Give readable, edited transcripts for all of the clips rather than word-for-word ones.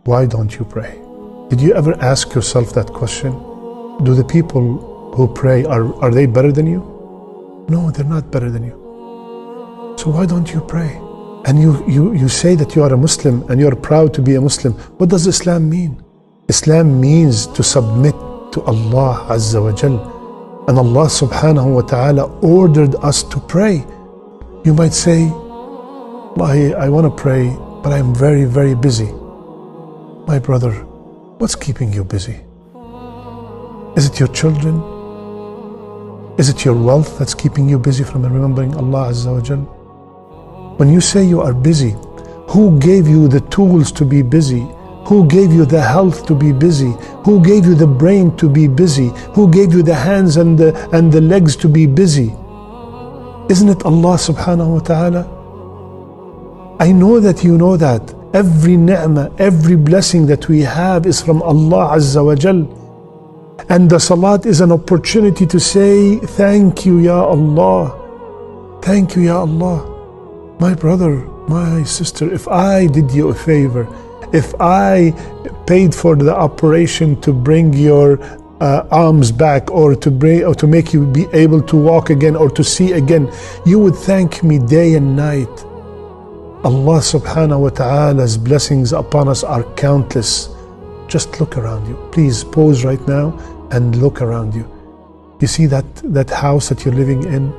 why don't you pray? Did you ever ask yourself that question? Do the people who pray, are they better than you? No, they're not better than you. So why don't you pray? And you say that you are a Muslim and you're proud to be a Muslim. What does Islam mean? Islam means to submit to Allah Azza wa Jal. And Allah subhanahu wa ta'ala ordered us to pray. You might say, I want to pray, but I'm very, very busy. My brother, what's keeping you busy? Is it your children? Is it your wealth that's keeping you busy from remembering Allah Azza wa Jal? When you say you are busy, who gave you the tools to be busy? Who gave you the health to be busy? Who gave you the brain to be busy? Who gave you the hands and the legs to be busy? Isn't it Allah subhanahu wa ta'ala? I know that you know that. Every ni'mah, every blessing that we have is from Allah Azza wa Jal. And the salat is an opportunity to say, thank you, Ya Allah. Thank you, Ya Allah. My brother, my sister, if I did you a favor, if I paid for the operation to bring your arms back, or to make you be able to walk again or to see again, you would thank me day and night. Allah subhanahu wa ta'ala's blessings upon us are countless. Just look around you. Please pause right now and look around you. You see that house that you're living in?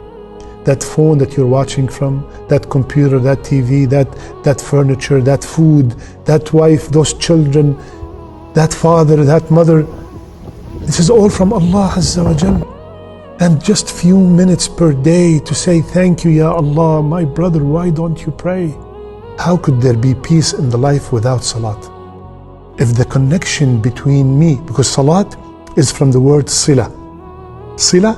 That phone that you're watching from, that computer, that TV, that furniture, that food, that wife, those children, that father, that mother. This is all from Allah Azza wa Jal. And just few minutes per day to say, thank you, Ya Allah. My brother, why don't you pray? How could there be peace in the life without salat? If the connection between me, because salat is from the word sila. Sila,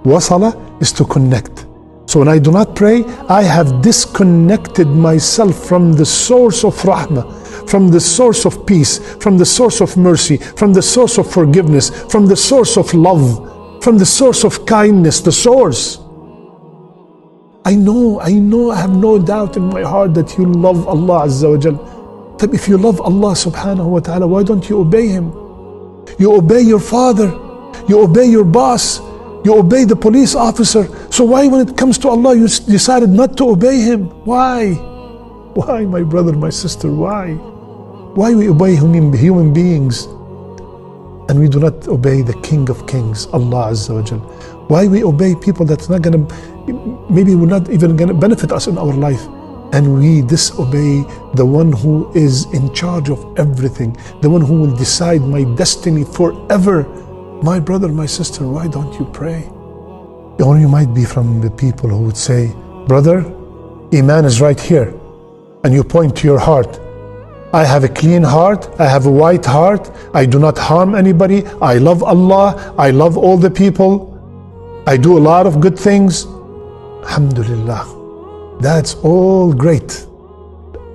wasala, is to connect. So when I do not pray, I have disconnected myself from the source of rahmah, from the source of peace, from the source of mercy, from the source of forgiveness, from the source of love, from the source of kindness, the source. I know, I have no doubt in my heart that you love Allah Azza wa Jal. But if you love Allah subhanahu wa ta'ala, why don't you obey Him? You obey your father, you obey your boss, you obey the police officer. So why, when it comes to Allah, you decided not to obey Him? Why? Why, my brother, my sister, why? Why we obey human beings and we do not obey the King of Kings, Allah Azza wa Jal? Why we obey people that's not gonna, maybe we're not even gonna benefit us in our life, and we disobey the one who is in charge of everything, the one who will decide my destiny forever? My brother, my sister, why don't you pray? Or you might be from the people who would say, brother, Iman is right here. And you point to your heart. I have a clean heart, I have a white heart, I do not harm anybody, I love Allah, I love all the people, I do a lot of good things. Alhamdulillah. That's all great.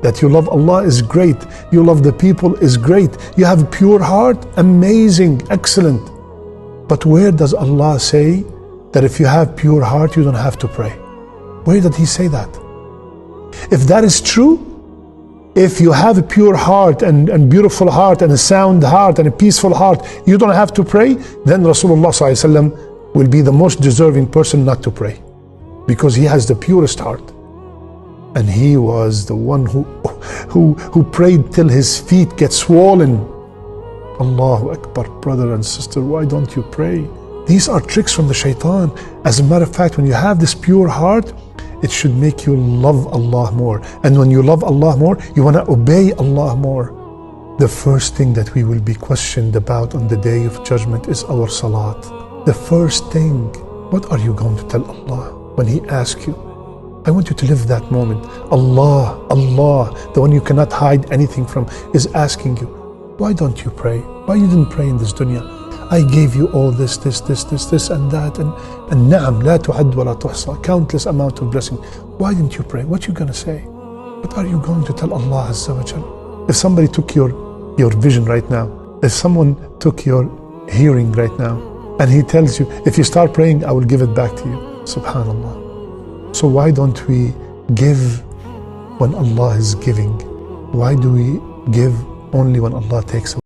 That you love Allah is great. You love the people is great. You have a pure heart, amazing, excellent. But where does Allah say that if you have pure heart, you don't have to pray? Where did He say that? If that is true, if you have a pure heart and beautiful heart and a sound heart and a peaceful heart, you don't have to pray, then Rasulullah ﷺ will be the most deserving person not to pray, because he has the purest heart. And he was the one who prayed till his feet get swollen. Allahu Akbar, brother and sister, why don't you pray? These are tricks from the shaitan. As a matter of fact, when you have this pure heart, it should make you love Allah more. And when you love Allah more, you want to obey Allah more. The first thing that we will be questioned about on the day of judgment is our salat. The first thing, what are you going to tell Allah when He asks you? I want you to live that moment. Allah, the one you cannot hide anything from, is asking you, why don't you pray? Why you didn't pray in this dunya? I gave you all this and that, and na'am, la tu'ad wa la tuhsa, countless amount of blessing. Why didn't you pray? What you gonna say? What are you going to tell Allah Azza wa Jal? If somebody took your vision right now, if someone took your hearing right now, and he tells you, if you start praying, I will give it back to you. Subhanallah. So why don't we give when Allah is giving? Why do we give only when Allah takes away.